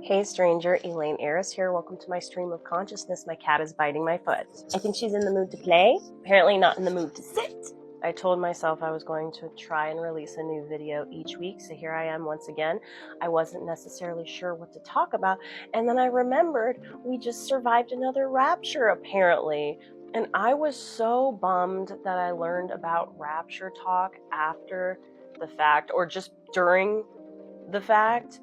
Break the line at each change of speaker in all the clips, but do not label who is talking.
Hey stranger, Elaine Aeris here. Welcome to my stream of consciousness. My cat is biting my foot. I think she's in the mood to play. Apparently not in the mood to sit. I told myself I was going to try and release a new video each week, so here I am once again. I wasn't necessarily sure what to talk about, and then I remembered we just survived another rapture apparently. And I was so bummed that I learned about Rapture Tok after the fact, or just during the fact.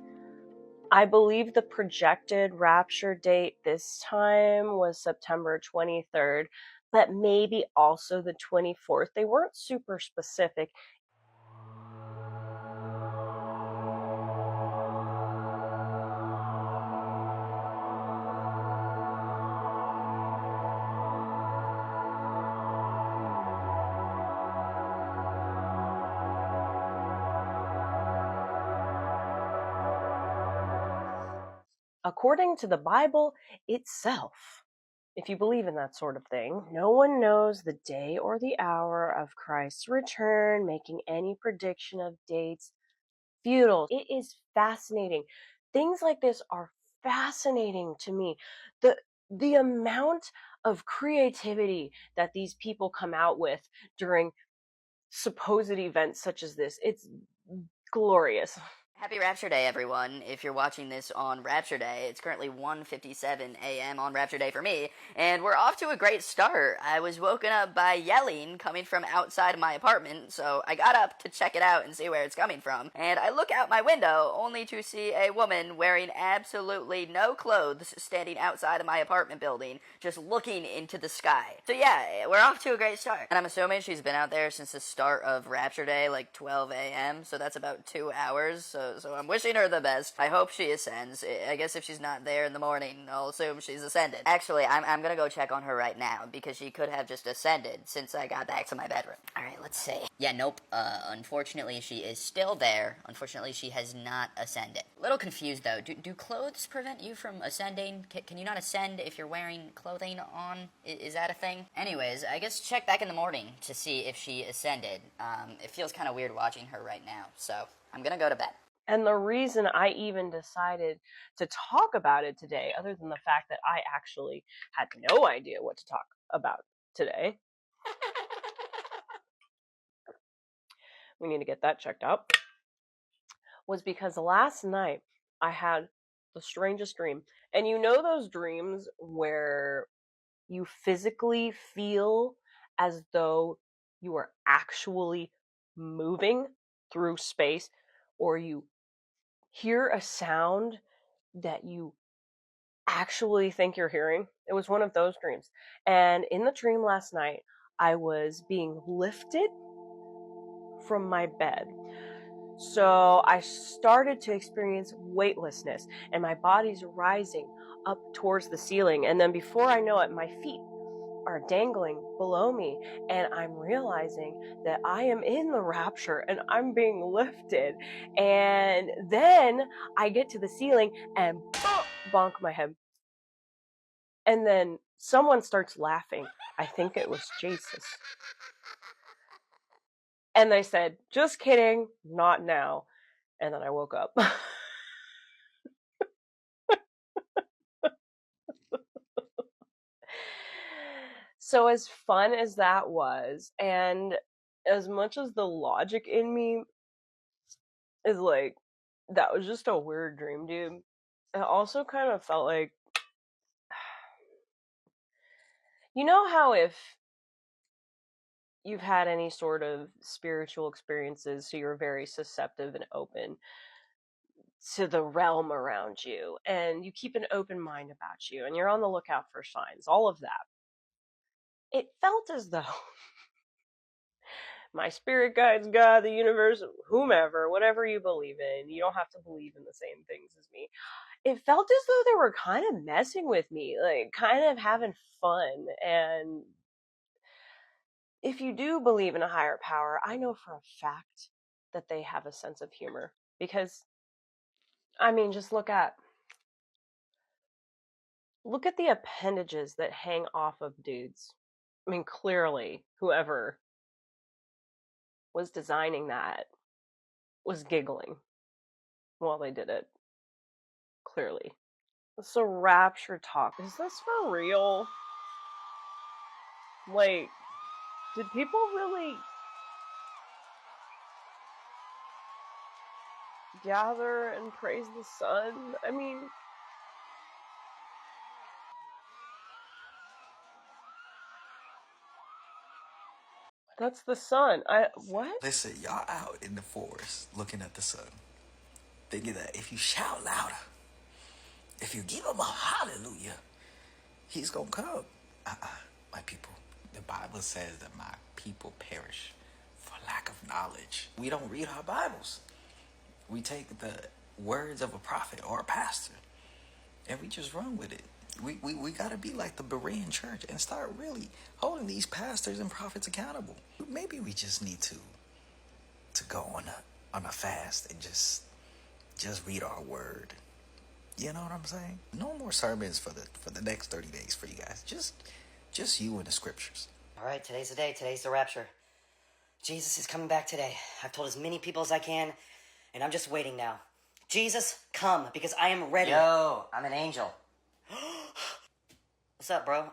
I believe the projected rapture date this time was September 23rd, but maybe also the 24th. They weren't super specific. According to the Bible itself, if you believe in that sort of thing, no one knows the day or the hour of Christ's return, making any prediction of dates futile. It is fascinating. Things like this are fascinating to me. The amount of creativity that these people come out with during supposed events such as this, it's glorious.
Happy Rapture Day, everyone. If you're watching this on Rapture Day, it's currently 1:57 a.m. on Rapture Day for me, and we're off to a great start. I was woken up by yelling coming from outside of my apartment, so I got up to check it out and see where it's coming from, and I look out my window only to see a woman wearing absolutely no clothes standing outside of my apartment building, just looking into the sky. So yeah, we're off to a great start. And I'm assuming she's been out there since the start of Rapture Day, like 12 a.m., so that's about 2 hours, so I'm wishing her the best. I hope she ascends. I guess if she's not there in the morning, I'll assume she's ascended. Actually, I'm gonna go check on her right now, because she could have just ascended since I got back to my bedroom. Alright, let's see. Yeah, nope. Unfortunately, she is still there. Unfortunately, she has not ascended. A little confused, though. Do clothes prevent you from ascending? Can you not ascend if you're wearing clothing on? Is that a thing? Anyways, I guess check back in the morning to see if she ascended. It feels kind of weird watching her right now, so I'm gonna go to bed.
And the reason I even decided to talk about it today, other than the fact that I actually had no idea what to talk about today, we need to get that checked out, was because last night I had the strangest dream. And you know those dreams where you physically feel as though you are actually moving through space, or you hear a sound that you actually think you're hearing? It was one of those dreams. And in the dream last night, I was being lifted from my bed. So I started to experience weightlessness, and my body's rising up towards the ceiling. And then before I know it, my feet are dangling below me, and I'm realizing that I am in the rapture and I'm being lifted. And then I get to the ceiling and bonk my head. And then someone starts laughing. I think it was Jesus. And they said, "Just kidding, not now." And then I woke up. So as fun as that was, and as much as the logic in me is like, that was just a weird dream, dude, it also kind of felt like, you know how if you've had any sort of spiritual experiences, so you're very susceptible and open to the realm around you, and you keep an open mind about you, and you're on the lookout for signs, all of that. It felt as though my spirit guides, God, the universe, whomever, whatever you believe in, you don't have to believe in the same things as me. It felt as though they were kind of messing with me, like kind of having fun. And if you do believe in a higher power, I know for a fact that they have a sense of humor. Because, I mean, just look at the appendages that hang off of dudes. I mean, clearly, whoever was designing that was giggling while they did it. clearly. So, Rapture Tok, is this for real? Like, did people really gather and praise the sun? I mean, that's the sun. What?
Listen, y'all out in the forest looking at the sun, thinking that if you shout louder, if you give him a hallelujah, he's gonna come. My people. The Bible says that my people perish for lack of knowledge. We don't read our Bibles. We take the words of a prophet or a pastor and we just run with it. We gotta be like the Berean church and start really holding these pastors and prophets accountable. Maybe we just need to go on a fast and just read our word. You know what I'm saying? No more sermons for the next 30 days for you guys. Just you and the scriptures.
All right, today's the day. Today's the rapture. Jesus is coming back today. I've told as many people as I can, and I'm just waiting now. Jesus, come, because I am ready.
Yo, I'm an angel.
What's up, bro?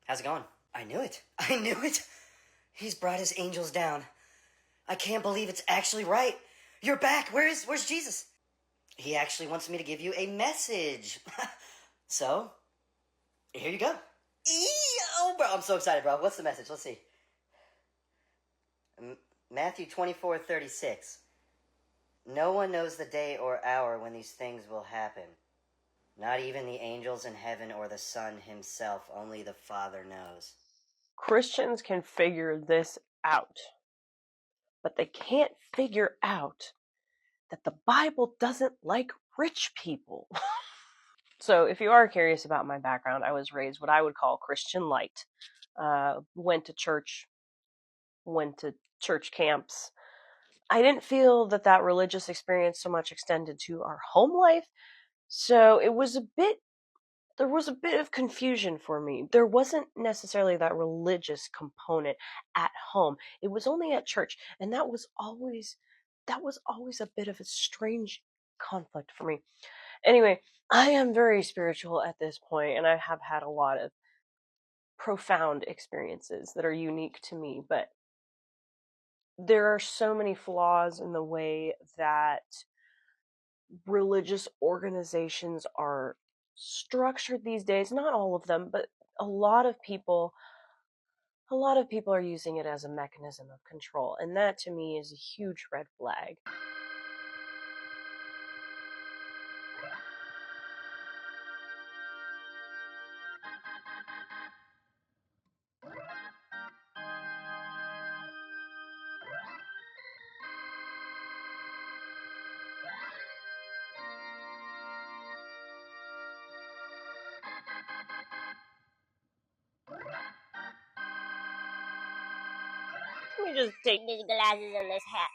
How's it going? I knew it. I knew it. He's brought his angels down. I can't believe it's actually right. You're back. Where's Jesus? He actually wants me to give you a message. So, here you go. Oh, bro, I'm so excited, bro. What's the message? Let's see. Matthew 24:36. No one knows the day or hour when these things will happen. Not even the angels in heaven or the Son himself. Only the Father knows.
Christians can figure this out, but they can't figure out that the Bible doesn't like rich people. So, if you are curious about my background, I was raised what I would call Christian light. Went to church camps. I didn't feel that religious experience so much extended to our home life, so there was a bit of confusion for me. There wasn't necessarily that religious component at home. It was only at church, and that was always a bit of a strange conflict for me. Anyway, I am very spiritual at this point, and I have had a lot of profound experiences that are unique to me, but there are so many flaws in the way that religious organizations are structured these days. Not all of them, but a lot of people are using it as a mechanism of control, and that to me is a huge red flag. Let me just take these glasses and this hat.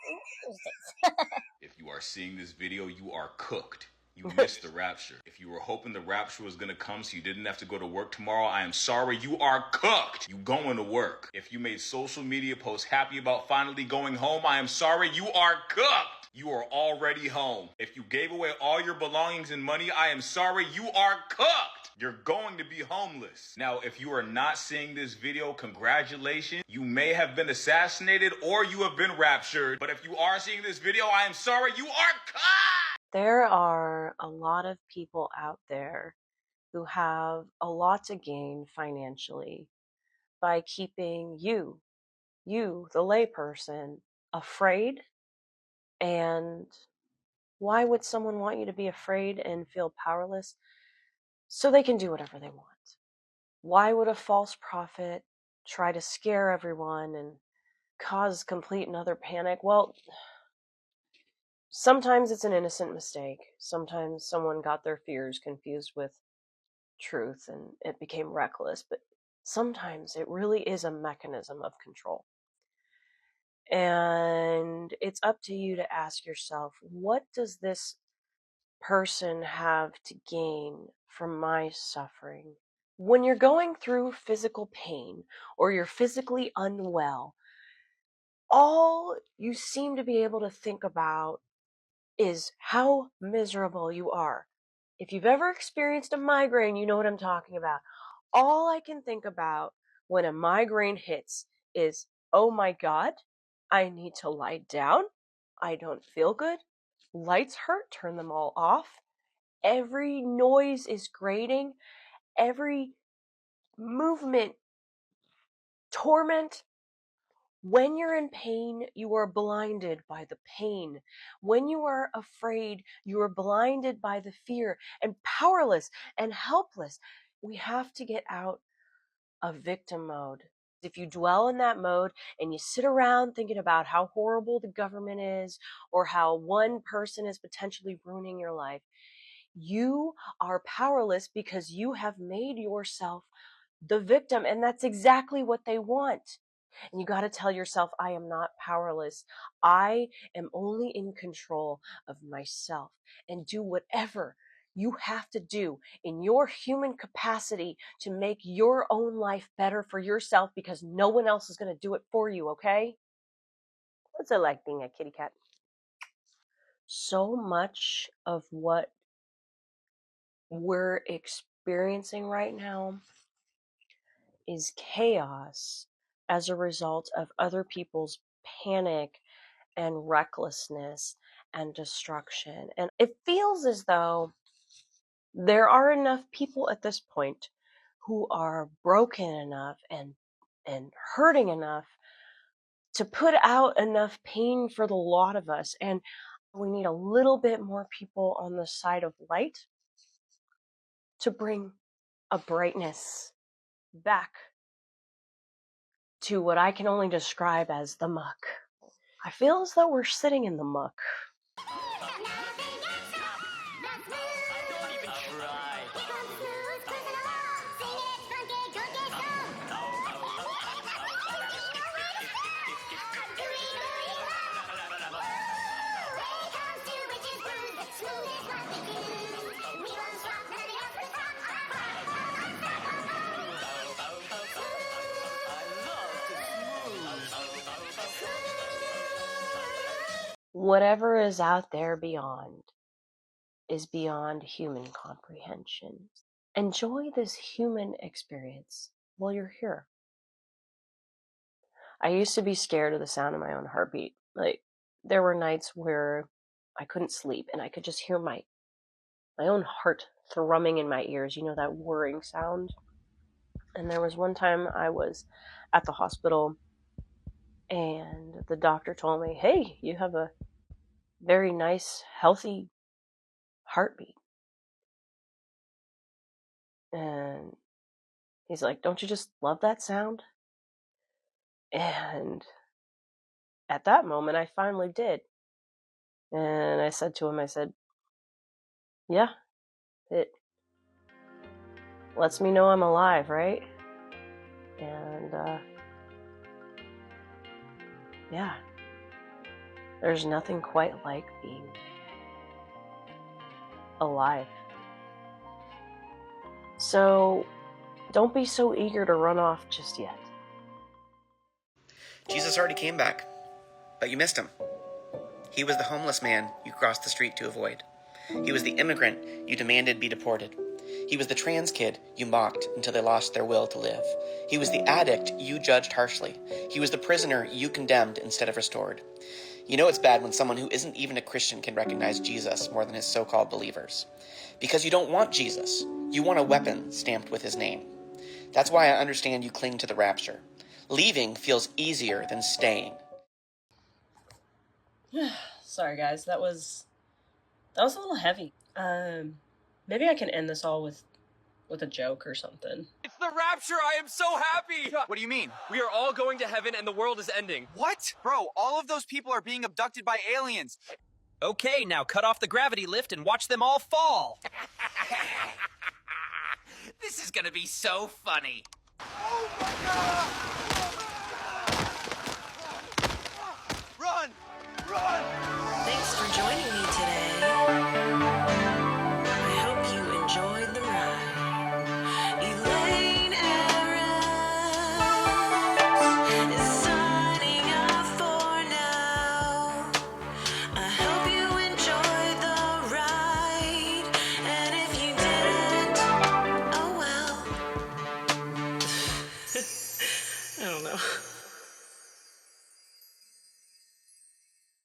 If you are seeing this video, you are cooked. You missed the rapture. If you were hoping the rapture was gonna come so you didn't have to go to work tomorrow, I am sorry, you are cooked. You going to work. If you made social media posts happy about finally going home, I am sorry, you are cooked. You are already home. If you gave away all your belongings and money, I am sorry, you are cooked. You're going to be homeless. Now, if you are not seeing this video, congratulations. You may have been assassinated or you have been raptured. But if you are seeing this video, I am sorry, you are cooked.
There are a lot of people out there who have a lot to gain financially by keeping you, the layperson, afraid. And why would someone want you to be afraid and feel powerless? So they can do whatever they want. Why would a false prophet try to scare everyone and cause complete and utter panic? Well, sometimes it's an innocent mistake. Sometimes someone got their fears confused with truth and it became reckless. But sometimes it really is a mechanism of control. And it's up to you to ask yourself, what does this person have to gain from my suffering? When you're going through physical pain or you're physically unwell, all you seem to be able to think about is how miserable you are. If you've ever experienced a migraine, you know what I'm talking about. All I can think about when a migraine hits is, oh my God, I need to lie down. I don't feel good. Lights hurt, turn them all off. Every noise is grating. Every movement, torment. When you're in pain, you are blinded by the pain. When you are afraid, you are blinded by the fear and powerless and helpless. We have to get out of victim mode. If you dwell in that mode and you sit around thinking about how horrible the government is or how one person is potentially ruining your life, you are powerless because you have made yourself the victim, and that's exactly what they want. And you got to tell yourself, I am not powerless. I am only in control of myself, and do whatever you have to do in your human capacity to make your own life better for yourself, because no one else is going to do it for you, okay? What's it like being a kitty cat? So much of what we're experiencing right now is chaos as a result of other people's panic and recklessness and destruction. And it feels as though there are enough people at this point who are broken enough and hurting enough to put out enough pain for the lot of us. And we need a little bit more people on the side of light to bring a brightness back to what I can only describe as the muck. I feel as though we're sitting in the muck. Whatever is out there beyond is beyond human comprehension. Enjoy this human experience while you're here. I used to be scared of the sound of my own heartbeat. Like, there were nights where I couldn't sleep and I could just hear my own heart thrumming in my ears. You know, that whirring sound? And there was one time I was at the hospital and the doctor told me, hey, you have a very nice, healthy heartbeat. And he's like, don't you just love that sound? And at that moment, I finally did. And I said to him, I said, yeah, it lets me know I'm alive, right? And, yeah, there's nothing quite like being alive. So don't be so eager to run off just yet.
Jesus already came back, but you missed him. He was the homeless man you crossed the street to avoid. He was the immigrant you demanded be deported. He was the trans kid you mocked until they lost their will to live. He was the addict you judged harshly. He was the prisoner you condemned instead of restored. You know it's bad when someone who isn't even a Christian can recognize Jesus more than his so-called believers. Because you don't want Jesus. You want a weapon stamped with his name. That's why I understand you cling to the rapture. Leaving feels easier than staying.
Sorry guys, that was a little heavy. Maybe I can end this all with a joke or something.
It's the rapture! I am so happy!
What do you mean?
We are all going to heaven and the world is ending.
What? Bro, all of those people are being abducted by aliens.
Okay, now cut off the gravity lift and watch them all fall. This is gonna be so funny.
Oh my god! Run! Run!
Thanks for joining me today. I hope you enjoyed the ride. Elaine Aeris is signing off for now. I hope you enjoyed know.